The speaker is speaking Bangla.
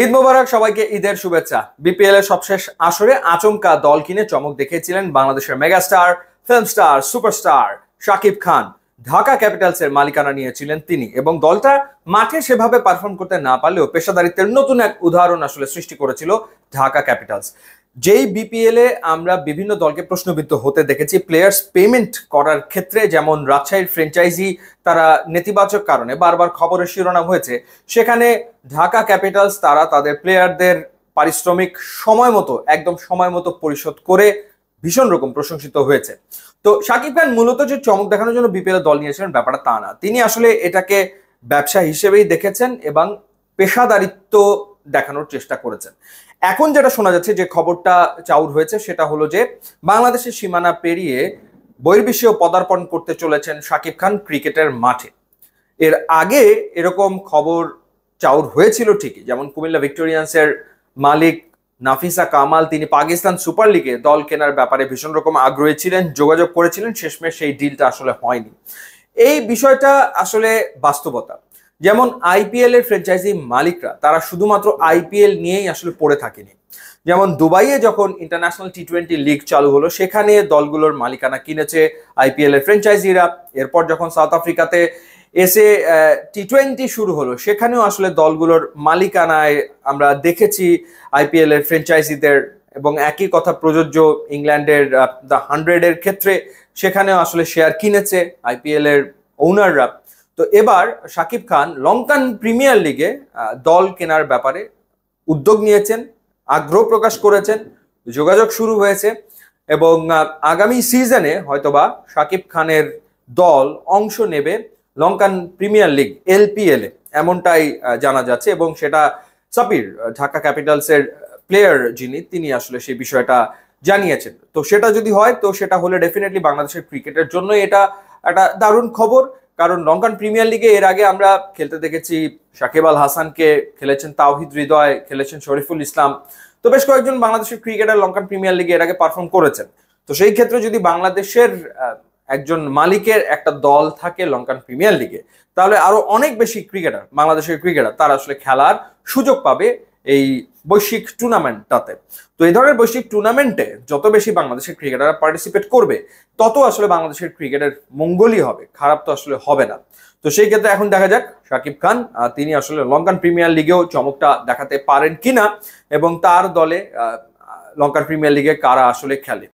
ঈদ মোবারক সবাইকে, ঈদের শুভেচ্ছা। বিপিএল এর সবশেষ আসরে আচমকা দল কিনে চমক দেখিয়েছিলেন বাংলাদেশের megastar, film star, superstar Shakib Khan. Dhaka capitals এর মালিকানা নিয়েছিলেন তিনি এবং দলটা মাঠে সেভাবে পারফর্ম করতে না পারলেও পেশাদারিত্বের নতুন এক উদাহরণ আসলে সৃষ্টি করেছিল ঢাকা ক্যাপিটালস। যেই বিপিএল এ আমরা বিভিন্ন দলকে প্রশ্নবিদ্ধ হতে দেখেছি প্লেয়ার্স পেমেন্ট করার ক্ষেত্রে, যেমন রাজশাহীর ফ্র্যাঞ্চাইজি তারা নেতিবাচক কারণে বারবার খবরের শিরোনাম হয়েছে, সেখানে ঢাকা ক্যাপিটালস তারা তাদের প্লেয়ারদের পারিশ্রমিক একদম সময় মতো পরিশোধ করে ভীষণ রকম প্রশংসিত হয়েছে। তো শাকিব খান মূলত যে চমক দেখানোর জন্য বিপিএল দল নিয়েছিলেন ব্যাপারটা তা না, তিনি আসলে এটাকে ব্যবসা হিসেবেই দেখেছেন এবং পেশাদারিত্ব দেখানোর চেষ্টা করেছেন। এখন যেটা শোনা যাচ্ছে, যে খবরটা চাউর হয়েছে, সেটা হলো যে বাংলাদেশের সীমানা পেরিয়ে বহির্বিশ্বেও পদার্পণ করতে চলেছেন শাকিব খান ক্রিকেটের মাঠে। এর আগে এরকম খবর চাউর হয়েছিল ঠিকই, যেমন কুমিল্লা ভিক্টোরিয়ান্সের মালিক নাফিসা কামাল তিনি পাকিস্তান সুপার লিগে দল কেনার ব্যাপারে ভীষণ রকম আগ্রহী ছিলেন, যোগাযোগ করেছিলেন, শেষমেশ সেই ডিলটা আসলে হয়নি। এই বিষয়টা আসলে বাস্তবতা। যেমন আইপিএল এর ফ্র্যাঞ্চাইজি মালিকরা তারা শুধুমাত্র আইপিএল নিয়েই আসলে পড়ে থাকেনি। যেমন দুবাইয়ে যখন ইন্টারন্যাশনাল টি-20 লিগ চালু হলো, সেখানে দলগুলোর মালিকানা কিনেছে আইপিএল এর ফ্র্যাঞ্চাইজিরা। এরপর যখন সাউথ আফ্রিকাতে এসে টি-20 শুরু হলো, সেখানেও আসলে দলগুলোর মালিকানায় আমরা দেখেছি আইপিএল এর ফ্র্যাঞ্চাইজিদের, এবং একই কথা প্রযোজ্য ইংল্যান্ডের দ্য 100 এর ক্ষেত্রে, সেখানেও আসলে শেয়ার কিনেছে আইপিএল এর ওনাররা। তো এবার শাকিব খান লঙ্কান প্রিমিয়ার লিগে দল কেনার ব্যাপারে উদ্যোগ নিয়েছেন, আগ্রহ প্রকাশ করেছেন, যোগাযোগ শুরু হয়েছে এবং আগামী সিজনে হয়তোবা শাকিব খানের দল অংশ নেবে লঙ্কান প্রিমিয়ার লিগ এলপিএল এ, এমনটাই জানা যাচ্ছে। এবং সেটা সাপির, ঢাকা ক্যাপিটালসের প্লেয়ার যিনি, তিনি আসলে সেই বিষয়টা জানিয়েছেন। তো সেটা যদি হয়, তো সেটা হলে ডেফিনেটলি বাংলাদেশের ক্রিকেটের জন্য এটা একটা দারুণ খবর। কারণ লঙ্কান প্রিমিয়ার লিগে এর আগে আমরা খেলতে দেখেছি সাকিব আল হাসানকে, খেলেছেন তাওহিদ হৃদয়, খেলেছেন শরীফুল ইসলাম। তো বেশ কয়েকজন বাংলাদেশের ক্রিকেটার লঙ্কান প্রিমিয়ার লিগে এর আগে পারফর্ম করেছেন। তো সেই ক্ষেত্রে যদি বাংলাদেশের একজন মালিকের একটা দল থাকে লঙ্কান প্রিমিয়ার লিগে, তাহলে আরো অনেক বেশি ক্রিকেটার, বাংলাদেশের ক্রিকেটার, তারা আসলে খেলার সুযোগ পাবে এই বৈশ্বিক টুর্নামেন্টটাতে। তো এই ধরনের বৈশ্বিক টুর্নামেন্টে যত বেশি বাংলাদেশের ক্রিকেটাররা পার্টিসিপেট করবে, তত আসলে বাংলাদেশের ক্রিকেটের মঙ্গলই হবে, খারাপ তো আসলে হবে না। তো সেই ক্ষেত্রে এখন দেখা যাক শাকিব খান তিনি আসলে লঙ্কান প্রিমিয়ার লিগেও চমকটা দেখাতে পারেন কিনা, এবং তার দলে লঙ্কান প্রিমিয়ার লিগে কারা আসলে খেলে।